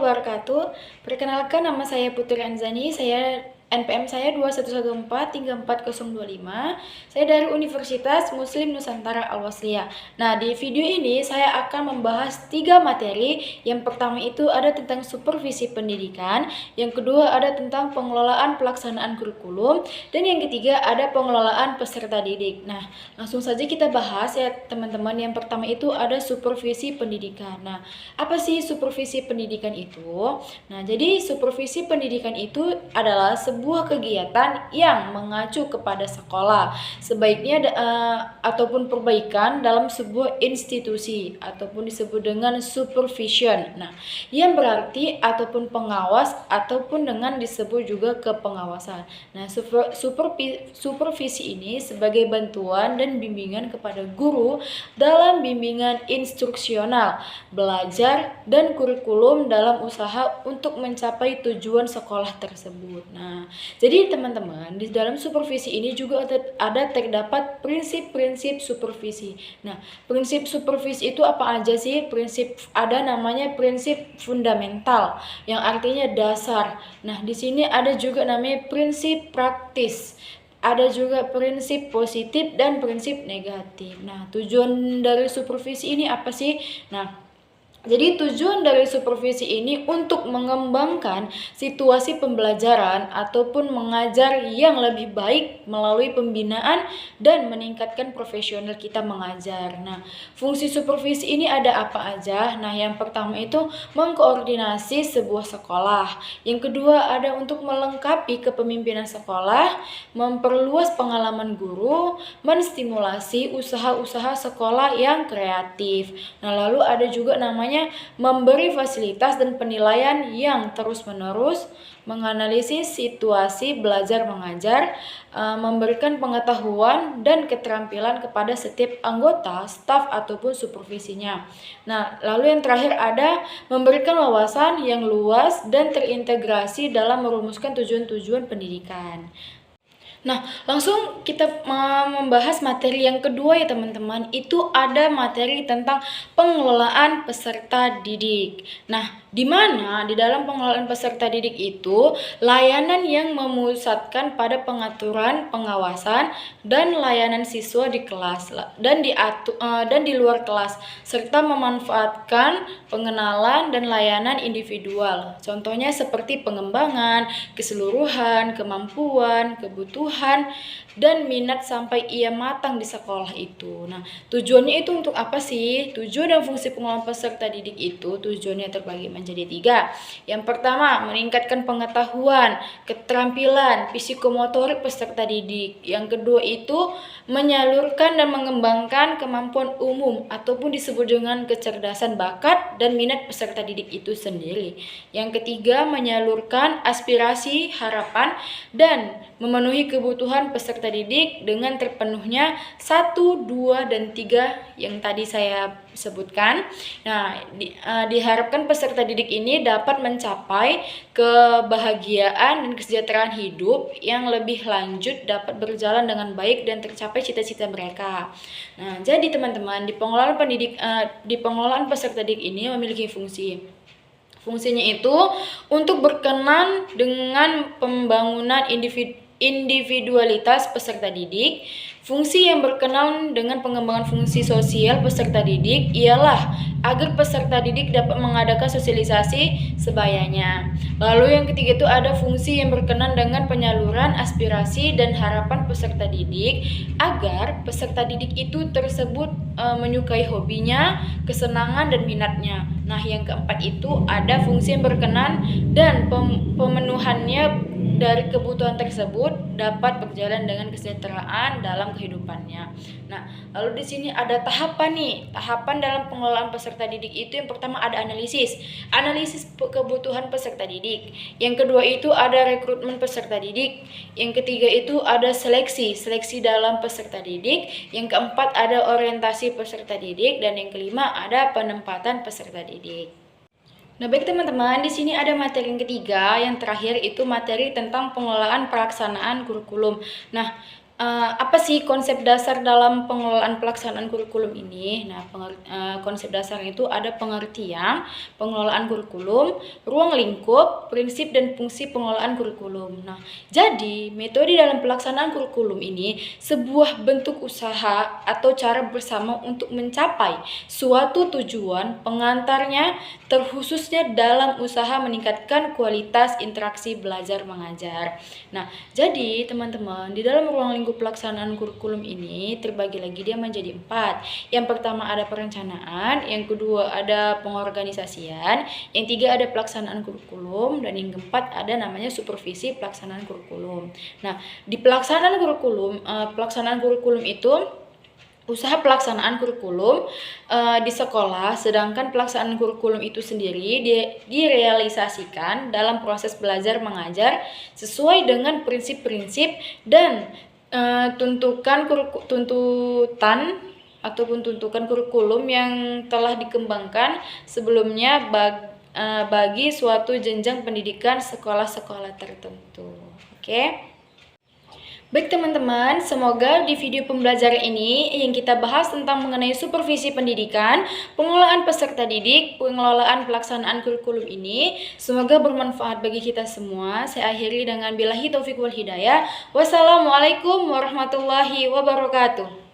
wabarakatuh. Perkenalkan, nama saya Putri Anzani. NPM saya 2114344025. Saya dari Universitas Muslim Nusantara Al-Wasliyah. Nah, di video ini saya akan membahas 3 materi. Yang pertama itu ada tentang supervisi pendidikan, yang kedua ada tentang pengelolaan pelaksanaan kurikulum, dan yang ketiga ada pengelolaan peserta didik. Nah, langsung saja kita bahas ya teman-teman. Yang pertama itu ada supervisi pendidikan. Nah, apa sih supervisi pendidikan itu? Nah, jadi supervisi pendidikan itu adalah sebuah kegiatan yang mengacu kepada sekolah, sebaiknya ataupun perbaikan dalam sebuah institusi ataupun disebut dengan supervision. Nah, yang berarti ataupun pengawas ataupun dengan disebut juga kepengawasan. Nah, supervisi ini sebagai bantuan dan bimbingan kepada guru dalam bimbingan instruksional, belajar, dan kurikulum dalam usaha untuk mencapai tujuan sekolah tersebut. Nah, jadi teman-teman, di dalam supervisi ini juga ada terdapat prinsip-prinsip supervisi. Nah, prinsip supervisi itu apa aja sih? Ada namanya prinsip fundamental, yang artinya dasar. Nah, di sini ada juga namanya prinsip praktis. Ada juga prinsip positif dan prinsip negatif. Nah, tujuan dari supervisi ini apa sih? Nah, jadi tujuan dari supervisi ini untuk mengembangkan situasi pembelajaran ataupun mengajar yang lebih baik melalui pembinaan dan meningkatkan profesional kita mengajar. Nah, fungsi supervisi ini ada apa aja? Nah, yang pertama itu mengkoordinasi sebuah sekolah. Yang kedua ada untuk melengkapi kepemimpinan sekolah, memperluas pengalaman guru, menstimulasi usaha-usaha sekolah yang kreatif. Nah, lalu ada juga namanya memberi fasilitas dan penilaian yang terus-menerus, menganalisis situasi belajar mengajar, memberikan pengetahuan dan keterampilan kepada setiap anggota, staf ataupun supervisinya. Nah, lalu yang terakhir ada memberikan wawasan yang luas dan terintegrasi dalam merumuskan tujuan-tujuan pendidikan. Nah, langsung kita membahas materi yang kedua ya teman-teman. Itu ada materi tentang pengelolaan peserta didik. Nah, di mana di dalam pengelolaan peserta didik itu layanan yang memusatkan pada pengaturan, pengawasan, dan layanan siswa di kelas dan di luar kelas, serta memanfaatkan pengenalan dan layanan individual. Contohnya seperti pengembangan, keseluruhan, kemampuan, kebutuhan, dan minat sampai ia matang di sekolah itu. Nah, tujuannya itu untuk apa sih? Tujuan dan fungsi pengelolaan peserta didik itu tujuannya terbagi menjadi 3. Yang pertama, meningkatkan pengetahuan, keterampilan, psikomotorik peserta didik. Yang kedua itu menyalurkan dan mengembangkan kemampuan umum ataupun disebut dengan kecerdasan bakat dan minat peserta didik itu sendiri. Yang ketiga, menyalurkan aspirasi, harapan, dan memenuhi kebutuhan peserta didik dengan terpenuhnya 1, 2, dan 3 yang tadi saya sebutkan. Nah, diharapkan peserta didik ini dapat mencapai kebahagiaan dan kesejahteraan hidup yang lebih lanjut, dapat berjalan dengan baik dan tercapai cita-cita mereka. Nah, jadi teman-teman, di pengelolaan peserta didik ini memiliki fungsi. Fungsinya itu untuk berkenan dengan pembangunan individualitas peserta didik. Fungsi yang berkenan dengan pengembangan fungsi sosial peserta didik ialah agar peserta didik dapat mengadakan sosialisasi sebayanya. Lalu yang ketiga itu ada fungsi yang berkenan dengan penyaluran aspirasi dan harapan peserta didik agar peserta didik itu tersebut menyukai hobinya, kesenangan, dan minatnya. Nah, yang keempat itu ada fungsi yang berkenan dan pemenuhannya dari kebutuhan tersebut dapat berjalan dengan kesejahteraan dalam kehidupannya. Nah, lalu di sini ada tahapan dalam pengelolaan peserta didik itu. Yang pertama ada analisis kebutuhan peserta didik. Yang kedua itu ada rekrutmen peserta didik. Yang ketiga itu ada seleksi dalam peserta didik. Yang keempat ada orientasi peserta didik, dan yang kelima ada penempatan peserta didik. Nah, baik teman-teman, di sini ada materi yang ketiga, yang terakhir itu materi tentang pengelolaan pelaksanaan kurikulum. Nah, Apa sih konsep dasar dalam pengelolaan pelaksanaan kurikulum ini? Nah, konsep dasar itu ada pengertian, pengelolaan kurikulum, ruang lingkup, prinsip dan fungsi pengelolaan kurikulum. Nah, jadi metode dalam pelaksanaan kurikulum ini sebuah bentuk usaha atau cara bersama untuk mencapai suatu tujuan pengantarnya, terkhususnya dalam usaha meningkatkan kualitas interaksi belajar mengajar. Nah, jadi teman-teman, di dalam ruang lingkup pelaksanaan kurikulum ini terbagi lagi dia menjadi 4. Yang pertama ada perencanaan, yang kedua ada pengorganisasian, yang tiga ada pelaksanaan kurikulum, dan yang keempat ada namanya supervisi pelaksanaan kurikulum. Nah, di pelaksanaan kurikulum itu usaha pelaksanaan kurikulum di sekolah, sedangkan pelaksanaan kurikulum itu sendiri direalisasikan dalam proses belajar mengajar sesuai dengan prinsip-prinsip dan tuntutan ataupun tuntutan kurikulum yang telah dikembangkan sebelumnya bagi suatu jenjang pendidikan sekolah-sekolah tertentu. Oke? Baik teman-teman, semoga di video pembelajaran ini yang kita bahas tentang mengenai supervisi pendidikan, pengelolaan peserta didik, pengelolaan pelaksanaan kurikulum ini, semoga bermanfaat bagi kita semua. Saya akhiri dengan billahi taufiq wal hidayah. Wassalamualaikum warahmatullahi wabarakatuh.